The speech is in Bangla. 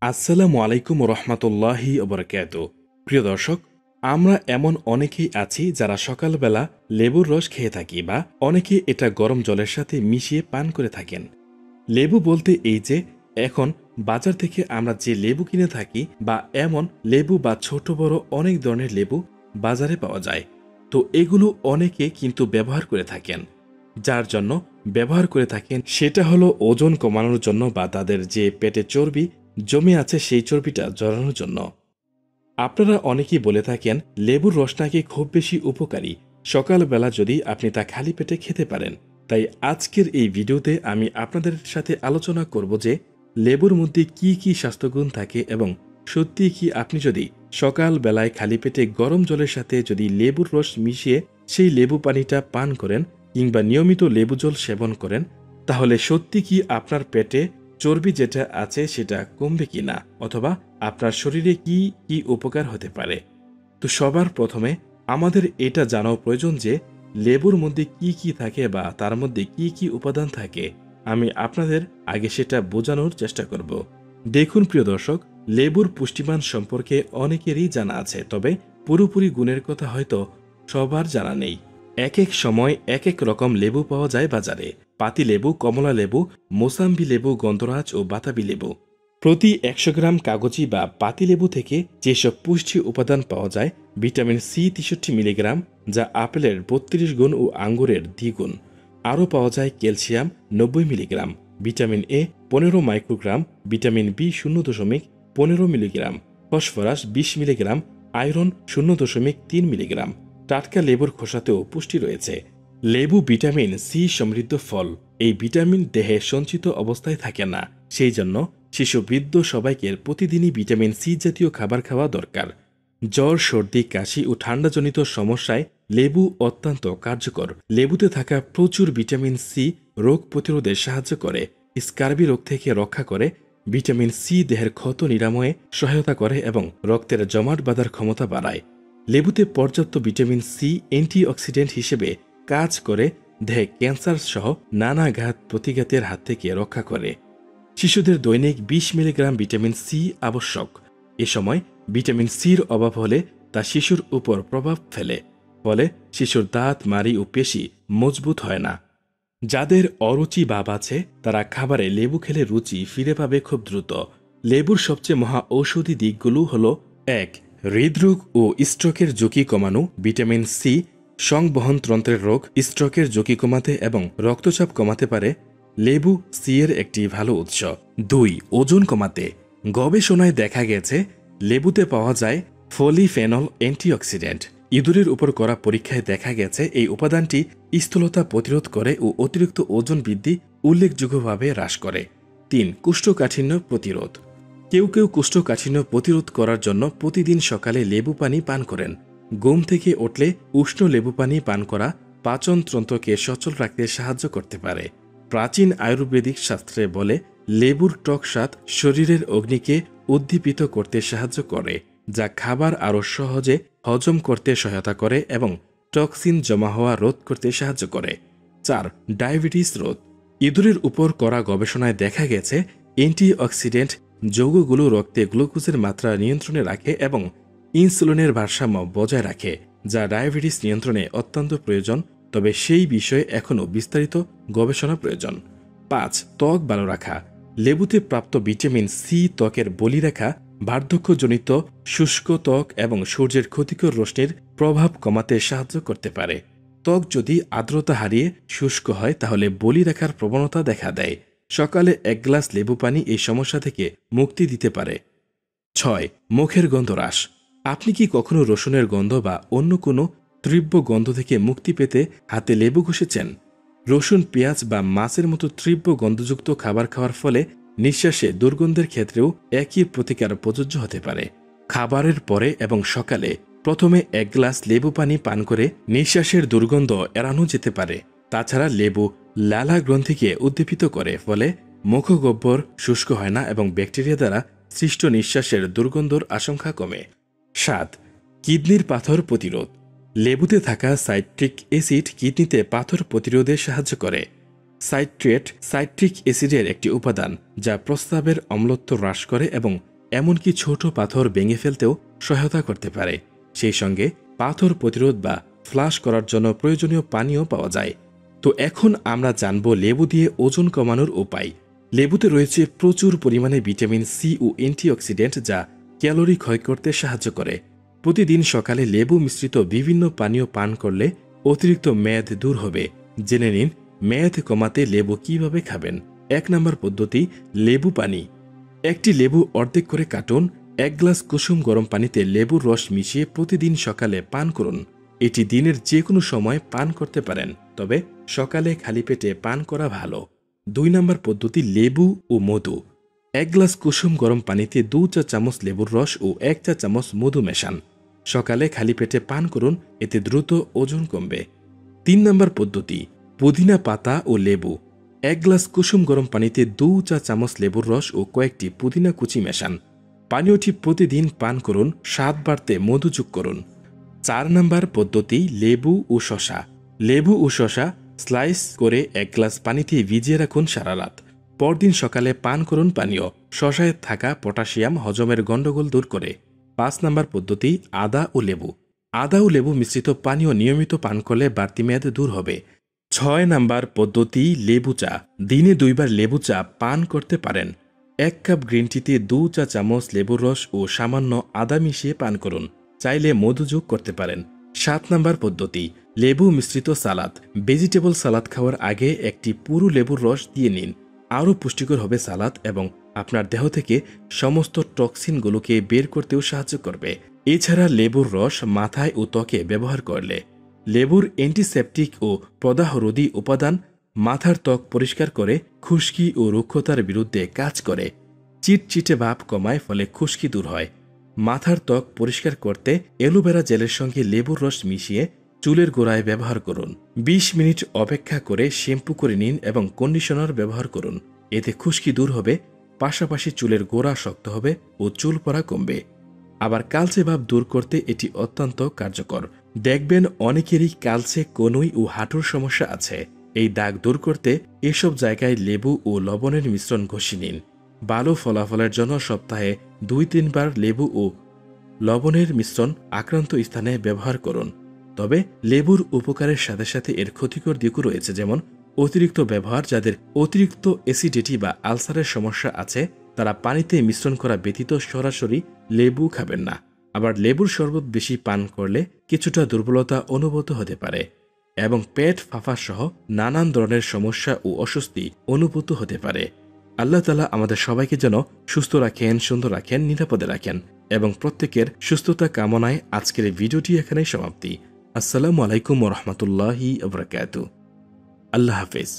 আসসালামু আলাইকুম রহমতুল্লাহি ওবরাকাতু। প্রিয় দর্শক, আমরা এমন অনেকেই আছি যারা সকালবেলা লেবুর রস খেয়ে থাকি বা অনেকে এটা গরম জলের সাথে মিশিয়ে পান করে থাকেন। লেবু বলতে এই যে এখন বাজার থেকে আমরা যে লেবু কিনে থাকি বা এমন লেবু বা ছোট বড় অনেক ধরনের লেবু বাজারে পাওয়া যায়। তো এগুলো অনেকে কিন্তু ব্যবহার করে থাকেন। যার জন্য ব্যবহার করে থাকেন সেটা হলো ওজন কমানোর জন্য বা তাদের যে পেটে চর্বি জমে আছে সেই চর্বিটা জড়ানোর জন্য। আপনারা অনেকেই বলে থাকেন লেবুর রস নাকি খুব বেশি উপকারী, সকালবেলা যদি আপনি তা খালি পেটে খেতে পারেন। তাই আজকের এই ভিডিওতে আমি আপনাদের সাথে আলোচনা করব যে লেবুর মধ্যে কি কি স্বাস্থ্যগুণ থাকে এবং সত্যি কি আপনি যদি সকালবেলায় খালি পেটে গরম জলের সাথে যদি লেবুর রস মিশিয়ে সেই লেবু পানিটা পান করেন কিংবা নিয়মিত লেবু জল সেবন করেন, তাহলে সত্যি কি আপনার পেটে চর্বি যেটা আছে সেটা কমবে কিনা অথবা আপনার শরীরে কি কি উপকার হতে পারে। তো সবার প্রথমে আমাদের এটা জানা প্রয়োজন যে লেবুর মধ্যে কি কি থাকে বা তার মধ্যে কি কি উপাদান থাকে। আমি আপনাদের আগে সেটা বোঝানোর চেষ্টা করব। দেখুন প্রিয় দর্শক, লেবুর পুষ্টিমান সম্পর্কে অনেকেরই জানা আছে, তবে পুরোপুরি গুণের কথা হয়তো সবার জানা নেই। এক এক সময় এক এক রকম লেবু পাওয়া যায় বাজারে। পাতি লেবু, কমলা লেবু, মোসাম্বি লেবু, গন্ধরাজ ও বাতাবি লেবু। প্রতি ১০০ গ্রাম কাগজি বা পাতি লেবু থেকে যেসব পুষ্টি উপাদান পাওয়া যায়: ভিটামিন সি ৬৩ মিলিগ্রাম, যা আপেলের ৩২ গুণ ও আঙ্গুরের দ্বিগুণ। আরও পাওয়া যায় calcium ৯০ milligram, vitamin A ১৫ microgram, vitamin B ০.১৫ মিলিগ্রাম, ফসফরাস ২০ মিলিগ্রাম, আয়রন ০.৩ মিলিগ্রাম। টাটকা লেবুর খোসাতেও পুষ্টি রয়েছে। লেবু ভিটামিন সি সমৃদ্ধ ফল। এই ভিটামিন দেহে সঞ্চিত অবস্থায় থাকে না, সেই জন্য শিশু, বৃদ্ধ সবাইকে প্রতিদিনই ভিটামিন সি জাতীয় খাবার খাওয়া দরকার। জ্বর, সর্দি, কাশি ও ঠান্ডাজনিত সমস্যায় লেবু অত্যন্ত কার্যকর। লেবুতে থাকা প্রচুর ভিটামিন সি রোগ প্রতিরোধে সাহায্য করে, স্কার্বি রোগ থেকে রক্ষা করে। ভিটামিন সি দেহের ক্ষত নিরাময়ে সহায়তা করে এবং রক্তের জমাট বাঁধার ক্ষমতা বাড়ায়। লেবুতে পর্যাপ্ত ভিটামিন সি অ্যান্টিঅক্সিডেন্ট হিসেবে কাজ করে, দেহে ক্যান্সার সহ নানা ঘাত প্রতিঘাতের হাত থেকে রক্ষা করে। শিশুদের দৈনিক ২০ মিলিগ্রাম ভিটামিন সি আবশ্যক। এ সময় ভিটামিন সির অভাব হলে তা শিশুর উপর প্রভাব ফেলে, ফলে শিশুর দাঁত, মাড়ি ও পেশি মজবুত হয় না। যাদের অরুচি ভাব আছে তারা খাবারে লেবু খেলে রুচি ফিরে পাবে খুব দ্রুত। লেবুর সবচেয়ে মহা ঔষধি দিকগুলো হল: ১. হৃদরোগ ও স্ট্রোকের ঝুঁকি কমানো। ভিটামিন সি সংবহনতন্ত্রের রোগ, স্ট্রোকের ঝুঁকি কমাতে এবং রক্তচাপ কমাতে পারে। লেবু সি এর একটি ভালো উৎস। ২. ওজন কমাতে। গবেষণায় দেখা গেছে লেবুতে পাওয়া যায় ফলিফেনল অ্যান্টিঅক্সিডেন্ট। ইঁদুরের উপর করা পরীক্ষায় দেখা গেছে এই উপাদানটি স্থূলতা প্রতিরোধ করে ও অতিরিক্ত ওজন বৃদ্ধি উল্লেখযোগ্যভাবে হ্রাস করে। ৩. কোষ্ঠকাঠিন্য প্রতিরোধ। কেউ কেউ কোষ্ঠকাঠিন্য প্রতিরোধ করার জন্য প্রতিদিন সকালে লেবু পানি পান করেন। ঘুম থেকে উঠলে উষ্ণ লেবু পানি পান করা পাচনতন্ত্রকে সচল রাখতে সাহায্য করতে পারে। প্রাচীন আয়ুর্বেদিক শাস্ত্রে বলে লেবুর টক স্বাদ শরীরের অগ্নিকে উদ্দীপিত করতে সাহায্য করে, যা খাবার আরও সহজে হজম করতে সহায়তা করে এবং টক্সিন জমা হওয়া রোধ করতে সাহায্য করে। ৪. ডায়াবেটিস রোধ। ইঁদুরের উপর করা গবেষণায় দেখা গেছে অ্যান্টিঅক্সিডেন্ট যৌগগুলো রক্তে গ্লুকোজের মাত্রা নিয়ন্ত্রণে রাখে এবং ইনসুলিনের ভারসাম্য বজায় রাখে, যা ডায়াবেটিস নিয়ন্ত্রণে অত্যন্ত প্রয়োজন। তবে সেই বিষয়ে এখনও বিস্তারিত গবেষণা প্রয়োজন। ৫. ত্বক ভালো রাখা। লেবুতে প্রাপ্ত ভিটামিন সি ত্বকের বলিরেখা, বার্ধক্যজনিত শুষ্ক ত্বক এবং সূর্যের ক্ষতিকর রশ্মির প্রভাব কমাতে সাহায্য করতে পারে। ত্বক যদি আর্দ্রতা হারিয়ে শুষ্ক হয় তাহলে বলিরেখার প্রবণতা দেখা দেয়। সকালে ১ গ্লাস লেবু পানি এই সমস্যা থেকে মুক্তি দিতে পারে। ৬. মুখের গন্ধ হ্রাস। আপনি কি কখনো রসুনের গন্ধ বা অন্য কোনো তীব্র গন্ধ থেকে মুক্তি পেতে হাতে লেবু ঘষেছেন? রসুন, পেঁয়াজ বা মাছের মতো তীব্র গন্ধযুক্ত খাবার খাওয়ার ফলে নিঃশ্বাসে দুর্গন্ধের ক্ষেত্রেও একই প্রতিকার প্রযোজ্য হতে পারে। খাবারের পরে এবং সকালে প্রথমে ১ গ্লাস লেবু পানি পান করে নিঃশ্বাসের দুর্গন্ধ এড়ানো যেতে পারে। তাছাড়া লেবু লালা গ্রন্থিকে উদ্দীপিত করে, ফলে মুখগহ্বর শুষ্ক হয় না এবং ব্যাকটেরিয়া দ্বারা সৃষ্ট নিঃশ্বাসের দুর্গন্ধর আশঙ্কা কমে। ৭. কিডনির পাথর প্রতিরোধ। লেবুতে থাকা সাইট্রিক অ্যাসিড কিডনিতে পাথর প্রতিরোধে সাহায্য করে। সাইট্রিক অ্যাসিডের একটি উপাদান যা প্রস্রাবের অম্লত্ব হ্রাস করে এবং এমনকি ছোট পাথর ভেঙে ফেলতেও সহায়তা করতে পারে। সেই সঙ্গে পাথর প্রতিরোধ বা ফ্লাশ করার জন্য প্রয়োজনীয় পানীয় পাওয়া যায়। তো এখন আমরা জানব লেবু দিয়ে ওজন কমানোর উপায়। লেবুতে রয়েছে প্রচুর পরিমাণে ভিটামিন সি ও অ্যান্টিঅক্সিডেন্ট, যা ক্যালোরি ক্ষয় করতে সাহায্য করে। প্রতিদিন সকালে লেবু মিশ্রিত বিভিন্ন পানীয় পান করলে অতিরিক্ত মেদ দূর হবে। জেনে নিন মেদ কমাতে লেবু কিভাবে খাবেন। 1 নম্বর পদ্ধতি, লেবু পানি। একটি লেবু অর্ধেক করে কাটুন। 1 গ্লাস কুসুম গরম পানিতে লেবুর রস মিশিয়ে প্রতিদিন সকালে পান করুন। এটি দিনের যে কোনো সময় পান করতে পারেন, তবে সকালে খালি পেটে পান করা ভালো। 2 নম্বর পদ্ধতি, লেবু ও মধু। 1 গ্লাস কুসুম গরম পানিতে 2 চা চামচ লেবুর রস ও 1 চা চামচ মধু মেশান। সকালে খালি পেটে পান করুন, এতে দ্রুত ওজন কমবে। 3 নম্বর পদ্ধতি, পুদিনা পাতা ও লেবু। 1 গ্লাস কুসুম গরম পানিতে 2 চা চামচ লেবুর রস ও কয়েকটি পুদিনা কুচি মেশান। পানীয়টি প্রতিদিন পান করুন, স্বাদ বাড়তে মধু যোগ করুন। 4 নম্বর পদ্ধতি, লেবু ও শসা। লেবু ও শসা স্লাইস করে 1 গ্লাস পানিতে ভিজিয়ে রাখুন সারা রাত। পরদিন সকালে পান করুন পানীয়। শসায় থাকা পটাশিয়াম হজমের গণ্ডগোল দূর করে। 5 নম্বর পদ্ধতি, আদা ও লেবু। আদা ও লেবু মিশ্রিত পানীয় নিয়মিত পান করলে বাড়তি মেদ দূর হবে। 6 নম্বর পদ্ধতি, লেবু চা। দিনে 2 বার লেবু চা পান করতে পারেন। 1 কাপ গ্রিন টিতে 2 চা চামচ লেবুর রস ও সামান্য আদা মিশিয়ে পান করুন। চাইলে মধু যোগ করতে পারেন। 7 নম্বর পদ্ধতি, লেবু মিশ্রিত সালাদ। ভেজিটেবল সালাদ খাওয়ার আগে একটি পুরো লেবুর রস দিয়ে নিন। আরও পুষ্টিকর হবে সালাদ এবং আপনার দেহ থেকে সমস্ত টক্সিনগুলোকে বের করতেও সাহায্য করবে। এছাড়া লেবুর রস মাথায় ও ত্বকে ব্যবহার করলে লেবুর অ্যান্টিসেপটিক ও প্রদাহরোধী উপাদান মাথার ত্বক পরিষ্কার করে খুশকি ও রুক্ষতার বিরুদ্ধে কাজ করে। চিটচিটে ভাব কমায়, ফলে খুশকি দূর হয়। মাথার ত্বক পরিষ্কার করতে অ্যালোভেরা জেলের সঙ্গে লেবুর রস মিশিয়ে চুলের গোড়ায় ব্যবহার করুন। 20 মিনিট অপেক্ষা করে শ্যাম্পু করে নিন এবং কন্ডিশনার ব্যবহার করুন। এতে খুশকি দূর হবে, পাশাপাশি চুলের গোড়া শক্ত হবে ও চুল পড়া কমবে। আবার কালচে ভাব দূর করতে এটি অত্যন্ত কার্যকর। দেখবেন অনেকেরই কালচে, কনুই ও হাঁটুর সমস্যা আছে। এই দাগ দূর করতে এসব জায়গায় লেবু ও লবণের মিশ্রণ ঘষে নিন। ভালো ফলাফলের জন্য সপ্তাহে 2-3 বার লেবু ও লবণের মিশ্রণ আক্রান্ত স্থানে ব্যবহার করুন। তবে লেবুর উপকারের সাথে সাথে এর ক্ষতিকর দিকও রয়েছে, যেমন অতিরিক্ত ব্যবহার। যাদের অতিরিক্ত অ্যাসিডিটি বা আলসারের সমস্যা আছে তারা পানিতে মিশ্রণ করা ব্যতীত সরাসরি লেবু খাবেন না। আবার লেবুর শরবত বেশি পান করলে কিছুটা দুর্বলতা অনুভূত হতে পারে এবং পেট ফাঁপা সহ নানান ধরনের সমস্যা ও অস্বস্তি অনুভূত হতে পারে। আল্লাহ তাআলা আমাদের সবাইকে যেন সুস্থ রাখেন, সুন্দর রাখেন, নিরাপদে রাখেন এবং প্রত্যেকের সুস্থতা কামনায় আজকের এই ভিডিওটি এখানেই সমাপ্তি। আসসালামু আলাইকুম ওয়া রাহমাতুল্লাহি ওয়া বারাকাতুহু। আল্লাহ হাফেজ।